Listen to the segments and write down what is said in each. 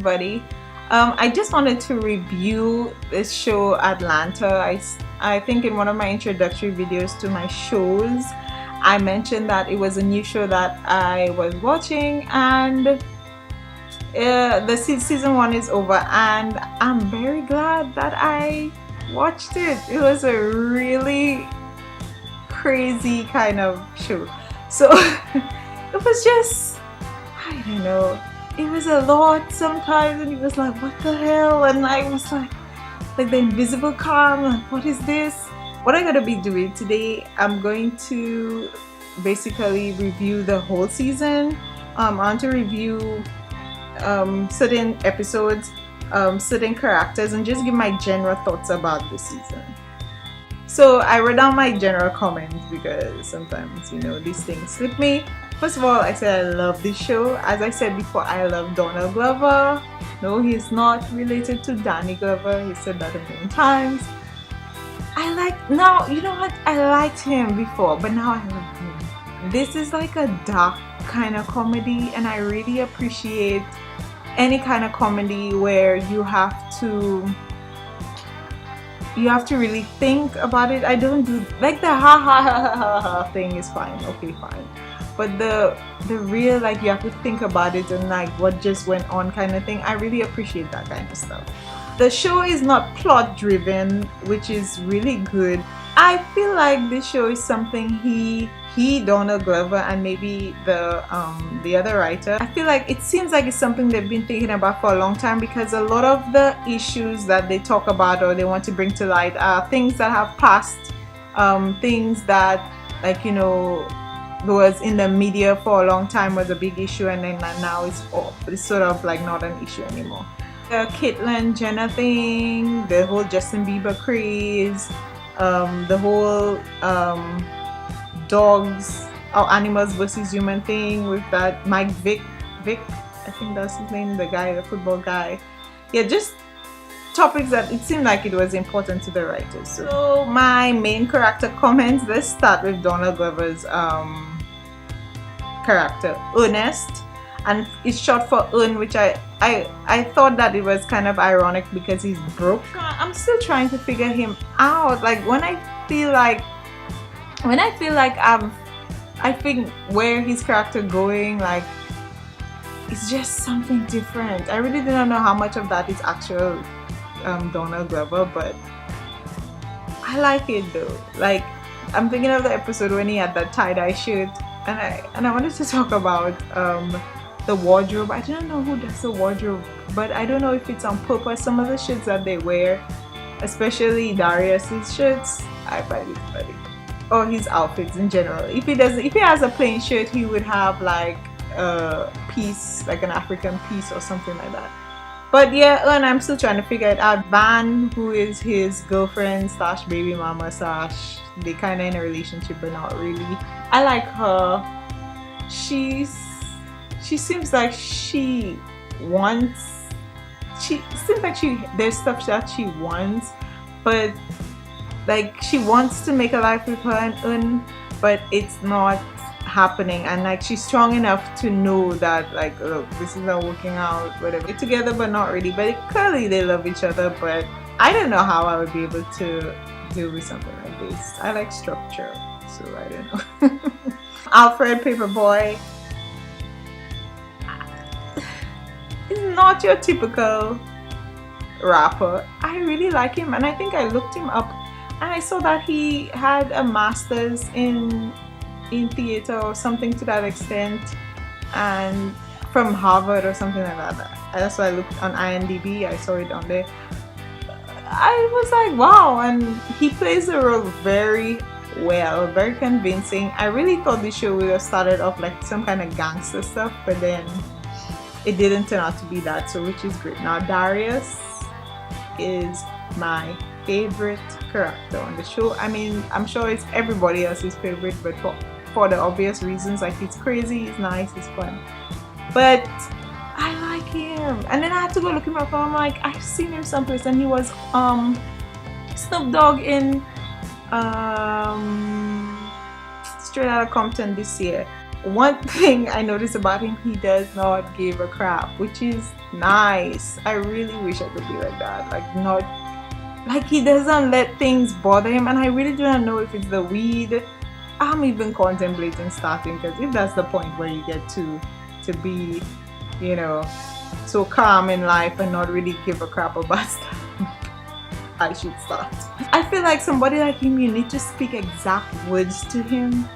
everybody. I just wanted to review this show Atlanta. I think in one of my introductory videos to my shows, I mentioned that it was a new show that I was watching, and the season 1 is over, and I'm very glad that I watched it. It was a really crazy kind of show. So it was just, I don't know, it was a lot sometimes, and it was like, what the hell? And I was like the invisible car, like, what is this? What I'm gonna be doing today, I'm going to basically review the whole season. I want to review certain episodes, certain characters, and just give my general thoughts about the season. So I wrote down my general comments because sometimes, you know, these things slip me. First of all, I said I love this show. As I said before, I love Donald Glover. No, he's not related to Danny Glover. He said that a million times. Now, you know what? I liked him before, but now I love him. This is like a dark kind of comedy, and I really appreciate any kind of comedy where you have to really think about it. I don't do like the ha ha ha ha ha thing is fine, okay, fine, but the real, like, you have to think about it and like what just went on kind of thing. I really appreciate that kind of stuff. The show is not plot driven, which is really good. I feel like this show is something he Donald Glover, and maybe the other writer, I feel like it seems like it's something they've been thinking about for a long time, because a lot of the issues that they talk about or they want to bring to light are things that have passed, things that, like, you know, was in the media for a long time was a big issue, and then now it's sort of like not an issue anymore. The Caitlyn Jenner thing, the whole Justin Bieber craze, the whole dogs or animals versus human thing with that Mike Vick, I think that's his name, the guy, the football guy. Yeah, just topics that it seemed like it was important to the writers. So my main character comments, let's start with Donald Glover's character, Ernest, and it's short for Earn, which I thought that it was kind of ironic because he's broke. I'm still trying to figure him out. Like when I feel like I think where his character going, like, it's just something different. I really do not know how much of that is actual Donald Glover, but I like it though. Like, I'm thinking of the episode when he had that tie-dye shirt, and I wanted to talk about the wardrobe. I don't know who does the wardrobe, but I don't know if it's on purpose. Some of the shirts that they wear, especially Darius's shirts, I find it funny. Or his outfits in general. If he has a plain shirt, he would have like a piece, like an African piece or something like that. But yeah, and I'm still trying to figure it out. Van, who is his girlfriend slash baby mama slash, they kind of in a relationship but not really. I like her. She seems like there's stuff that she wants, but like she wants to make a life with her and earn, but it's not happening. And like she's strong enough to know that, like, look, this is not working out, whatever. They're together but not really, but clearly they love each other. But I don't know how I would be able to deal with something like this. I like structure, so I don't know. Alfred Paperboy is not your typical rapper. I really like him, and I think I looked him up and I saw that he had a master's in theater or something to that extent, and from Harvard or something like that. That's why I looked on IMDb, I saw it on there. I was like, wow, and he plays the role very well, very convincing. I really thought this show would have started off like some kind of gangster stuff, but then it didn't turn out to be that, so which is great. Now Darius is my favorite character on the show. I mean, I'm sure it's everybody else's favorite, but for the obvious reasons, like he's crazy, he's nice, he's fun. But I like him. And then I had to go look him up, and I'm like, I've seen him someplace, and he was Snoop Dogg in Straight Outta Compton this year. one thing I noticed about him, he does not give a crap, which is nice. I really wish I could be like that. Like he doesn't let things bother him, and I really do not know if it's the weed. I'm even contemplating starting, because if that's the point where you get to be, you know, so calm in life and not really give a crap about stuff, I should start. I feel like somebody like him, you need to speak exact words to him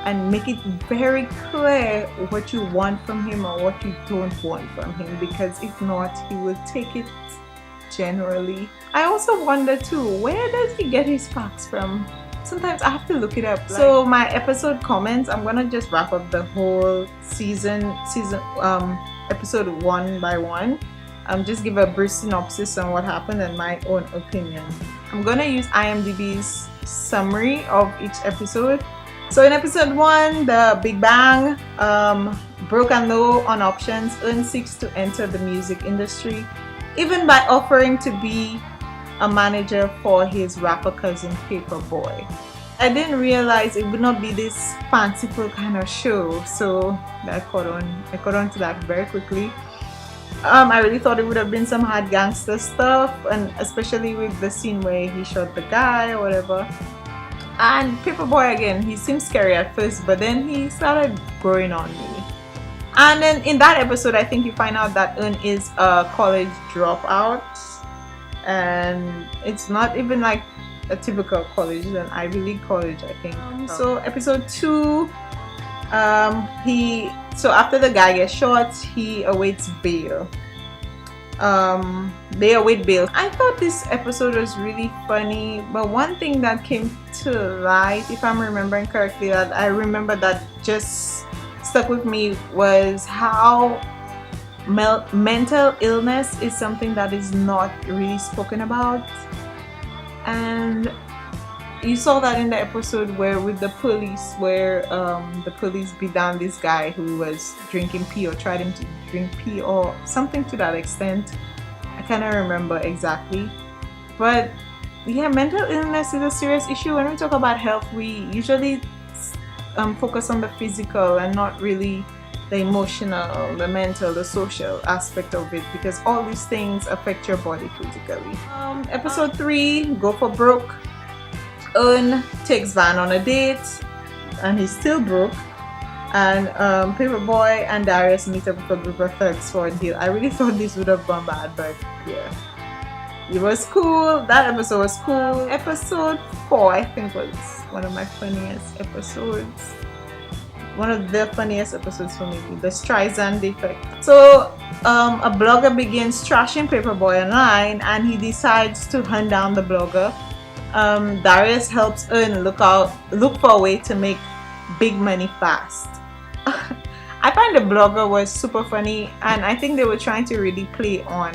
and make it very clear what you want from him or what you don't want from him, because if not, he will take it generally. I also wonder too, where does he get his facts from? Sometimes I have to look it up. So my episode comments, I'm gonna just wrap up the whole season episode one by one. Just give a brief synopsis on what happened and my own opinion. I'm gonna use IMDb's summary of each episode. So in episode 1, the Big Bang, broke and low on options, Eun seeks to enter the music industry, even by offering to be a manager for his rapper cousin Paperboy. I didn't realize it would not be this fanciful kind of show, so I caught on to that very quickly. I really thought it would have been some hard gangster stuff, and especially with the scene where he shot the guy or whatever. And Paperboy, again, he seemed scary at first, but then he started growing on me. And then in that episode, I think you find out that Eun is a college dropout, and it's not even like a typical college, an Ivy League college, I think. So episode 2, so after the guy gets shot, he awaits bail. They await bail. I thought this episode was really funny, but one thing that came to light, if I'm remembering correctly, that I remember that just stuck with me, was how mental illness is something that is not really spoken about. And you saw that in the episode where with the police, where the police beat down this guy who was drinking pee, or tried him to drink pee, or something to that extent. I cannot remember exactly, but yeah, mental illness is a serious issue. When we talk about health, we usually focus on the physical and not really the emotional, the mental, the social aspect of it, because all these things affect your body physically. Episode 3, Go for Broke. Eun takes Van on a date, and he's still broke. And Paperboy and Darius meet up with a group of thugs for a deal. I really thought this would have gone bad, but yeah, it was cool. That episode was cool. Episode 4, I think, was one of my funniest episodes. One of the funniest episodes for me, the Streisand effect. So a blogger begins trashing Paperboy online, and he decides to hunt down the blogger. Darius helps Eun look for a way to make big money fast. I find the blogger was super funny, and I think they were trying to really play on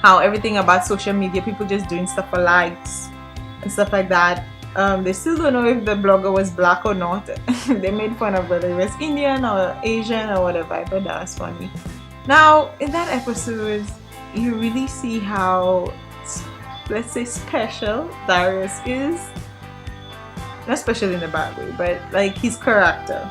how everything about social media, people just doing stuff for likes and stuff like that. They still don't know if the blogger was black or not. They made fun of whether he was Indian or Asian or whatever. I thought that was funny. Now, in that episode, you really see how, let's say, special Darius is. Not special in a bad way, but like his character.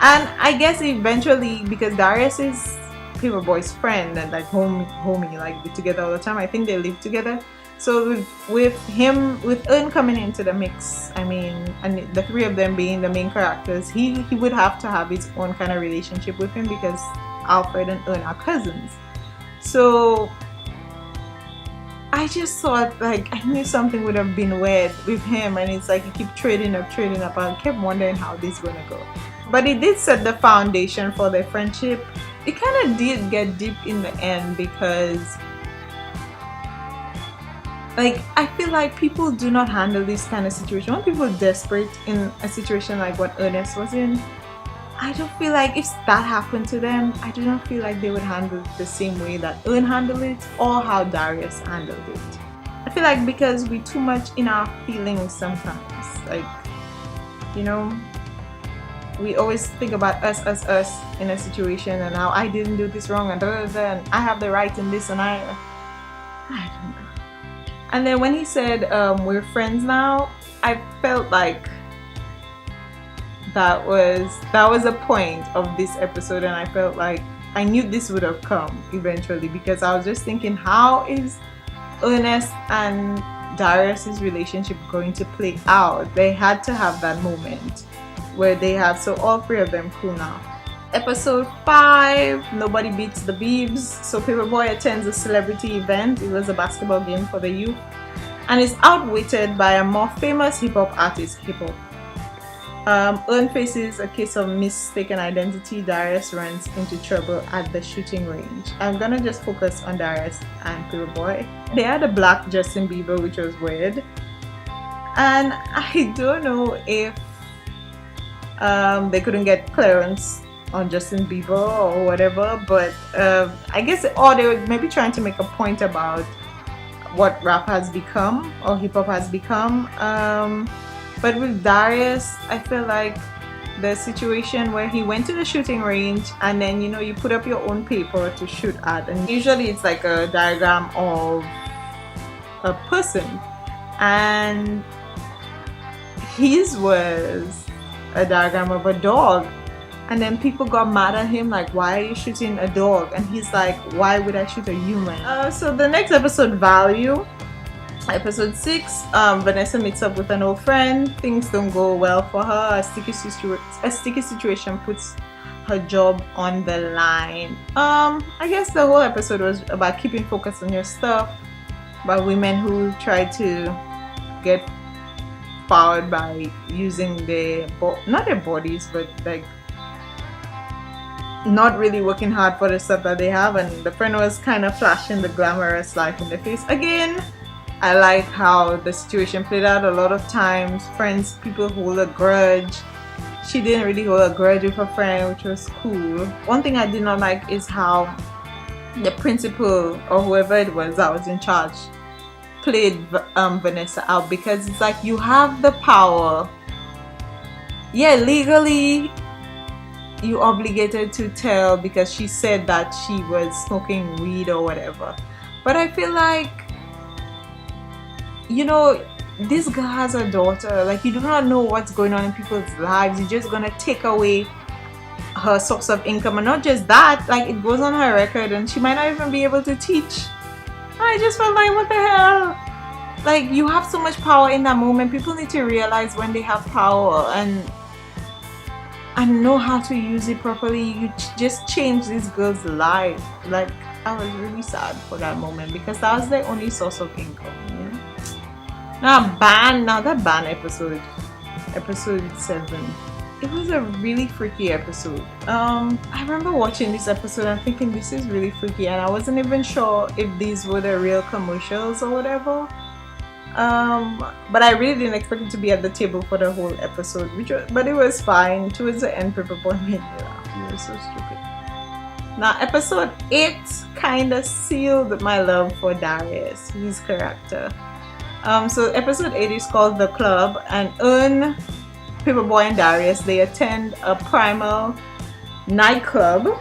And I guess eventually, because Darius is Paperboy's friend and like homie, like be together all the time. I think they live together. So with Eun coming into the mix, I mean, and the three of them being the main characters, he would have to have his own kind of relationship with him, because Alfred and Eun are cousins. So I just thought, like, I knew something would have been weird with him, and it's like you keep trading up, and I kept wondering how this is gonna go. But it did set the foundation for their friendship. It kind of did get deep in the end, because like, I feel like people do not handle this kind of situation. When people are desperate in a situation like what Ernest was in, I don't feel like if that happened to them, I do not feel like they would handle it the same way that Eun handled it, or how Darius handled it. I feel like because we're too much in our feelings sometimes. Like, you know, we always think about us in a situation, and how I didn't do this wrong, and and I have the right in this, and I don't know. And then when he said we're friends now, I felt like that was a point of this episode, and I felt like I knew this would have come eventually, because I was just thinking, how is Ernest and Darius's relationship going to play out? They had to have that moment where they have, so all three of them cool now. Episode 5, Nobody Beats the Beebs. So Paperboy attends a celebrity event. It was a basketball game for the youth, and is outwitted by a more famous hip-hop artist, Hip-Hop. Earn faces a case of mistaken identity. Darius runs into trouble at the shooting range. I'm gonna just focus on Darius and Paperboy. They had a black Justin Bieber, which was weird, and I don't know if they couldn't get clearance on Justin Bieber or whatever, but I guess, or they were maybe trying to make a point about what rap has become or hip-hop has become. But with Darius, I feel like the situation where he went to the shooting range, and then you put up your own paper to shoot at, and usually it's like a diagram of a person, and his was a diagram of a dog. And then people got mad at him, like, why are you shooting a dog? And he's like, why would I shoot a human? So the next episode, Value. Episode 6, Vanessa meets up with an old friend. Things don't go well for her. A sticky situation puts her job on the line. I guess the whole episode was about keeping focus on your stuff, about women who try to get powered by using not their bodies, but like not really working hard for the stuff that they have. And the friend was kind of flashing the glamorous life in the face again. I like how the situation played out. A lot of times people hold a grudge. She didn't really hold a grudge with her friend, which was cool. One thing I did not like is how the principal or whoever it was that was in charge played Vanessa out, because it's like, you have the power, yeah, legally you obligated to tell because she said that she was smoking weed or whatever, but I feel like, this girl has a daughter. Like, you do not know what's going on in people's lives. You're just gonna take away her source of income, and not just that, like, it goes on her record and she might not even be able to teach. I just felt like, what the hell? Like, you have so much power in that moment. People need to realize when they have power and know how to use it properly. You just change this girl's life. Like, I was really sad for that moment, because that was their only source of income. Now that band episode 7, it was a really freaky episode. I remember watching this episode and thinking, this is really freaky, and I wasn't even sure if these were the real commercials or whatever. But I really didn't expect it to be at the table for the whole episode, but it was fine. Towards the end, Paperboy made me laugh. He was so stupid. Now, episode 8 kind of sealed my love for Darius, his character. So episode 8 is called The Club, and Earn, Paperboy, and Darius, they attend a primal nightclub.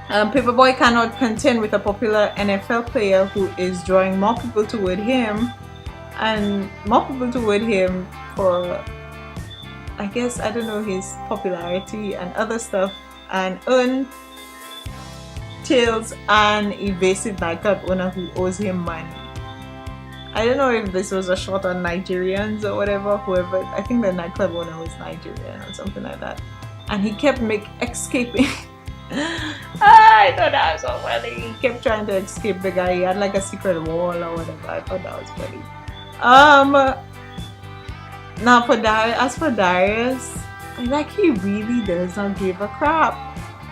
Paperboy cannot contend with a popular NFL player who is drawing more people toward him, for, I guess, I don't know, his popularity and other stuff. And Earn tails an evasive nightclub owner who owes him money. I don't know if this was a shot on Nigerians or whoever. I think the nightclub owner was Nigerian or something like that. And he kept escaping. I thought that was so funny. He kept trying to escape the guy. He had like a secret wall or whatever. I thought that was funny. Now as for Darius, like, he really does not give a crap.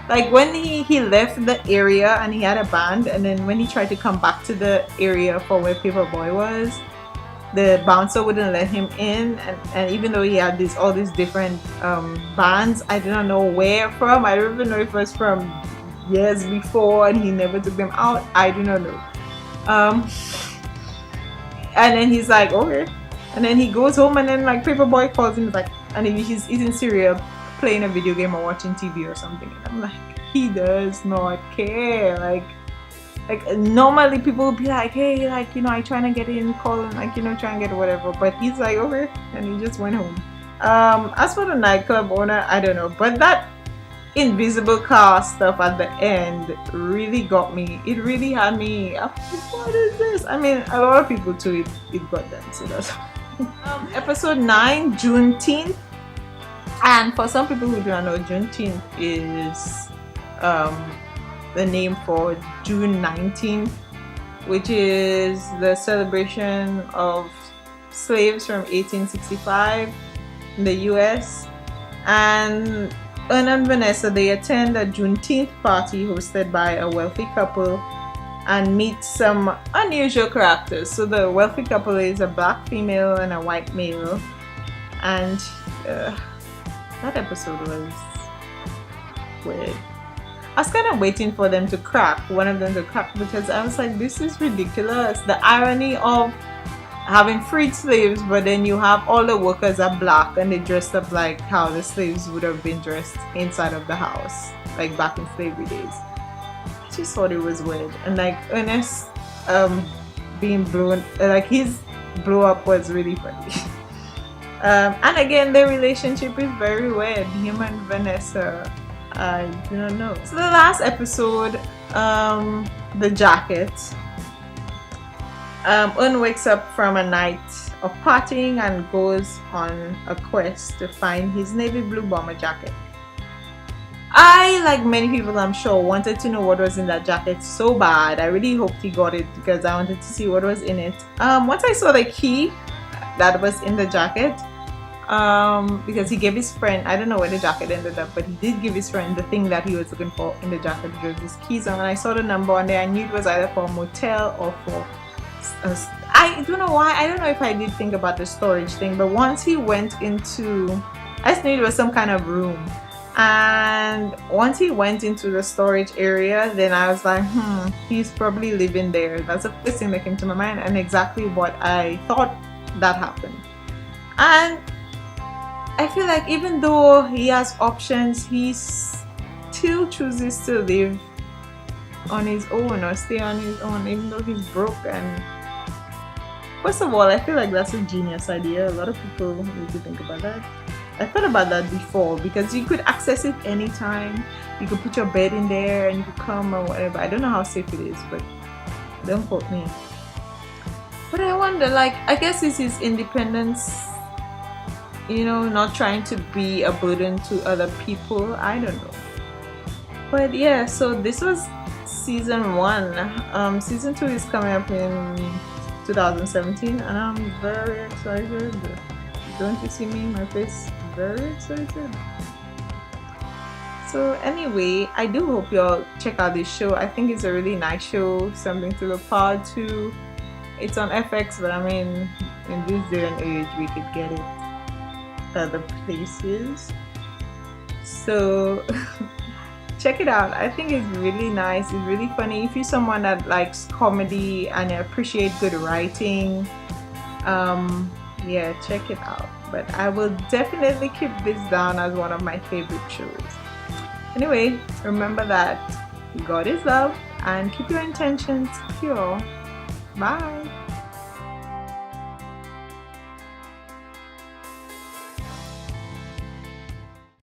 Like, when he left the area and he had a band, and then when he tried to come back to the area for where Paperboy was, the bouncer wouldn't let him in, and even though he had all these different bands, I did not know where from. I don't even know if it was from years before and he never took them out. I do not know. And then he's like, okay, and then he goes home, and then like Paperboy calls him, like, and he's eating cereal, playing a video game or watching TV or something, and I'm like, he does not care. Like normally people would be like, hey, like, I trying to get in, call, like, try and get whatever, but he's like, okay, and he just went home. As for the nightclub owner, I don't know, but that invisible car stuff at the end really got me. It really had me. I'm like, what is this? I mean, a lot of people too. It got them. So that's episode 9, Juneteenth. And for some people who do not know, Juneteenth is the name for June 19th, which is the celebration of slaves from 1865 in the US. And Erna and Vanessa, they attend a Juneteenth party hosted by a wealthy couple and meet some unusual characters. So the wealthy couple is a black female and a white male, and that episode was weird. I was kind of waiting for them to crack, one of them to crack, because I was like, this is ridiculous. The irony of having freed slaves, but then you have all the workers are black and they dressed up like how the slaves would have been dressed inside of the house, like back in slavery days. I just thought it was weird. And like Ernest being blown, like his blow up was really funny. And again, their relationship is very weird. Him and Vanessa, I do not know. So the last episode, the jacket. Un wakes up from a night of partying and goes on a quest to find his navy blue bomber jacket. I, like many people I'm sure, wanted to know what was in that jacket so bad. I really hoped he got it because I wanted to see what was in it. Once I saw the key that was in the jacket, because he gave his friend, I don't know where the jacket ended up, but he did give his friend the thing that he was looking for in the jacket, which was his keys. And when I saw the number on there, I knew it was either for a motel or for I don't know why. I don't know if I did think about the storage thing, but once he went into, I just knew it was some kind of room. And once he went into the storage area, then I was like, he's probably living there. That's the first thing that came to my mind, and exactly what I thought that happened. And I feel like even though he has options, he still chooses to live on his own or stay on his own, even though he's broke. And first of all, I feel like that's a genius idea. A lot of people need to think about that. I thought about that before because you could access it anytime. You could put your bed in there and you could come or whatever. I don't know how safe it is, but don't quote me. But I wonder, like, I guess it's his independence, you know, not trying to be a burden to other people. I don't know. But yeah, so this was season 1. Season 2 is coming up in 2017 and I'm very excited. Don't you see me in my face? Very excited. So anyway, I do hope y'all check out this show. I think it's a really nice show, something to look forward to. It's on FX, but I mean, in this day and age we could get it other places. So check it out. I think it's really nice. It's really funny. If you're someone that likes comedy and appreciate good writing, yeah, check it out. But I will definitely keep this down as one of my favorite shows. Anyway, remember that God is love and keep your intentions pure. Bye.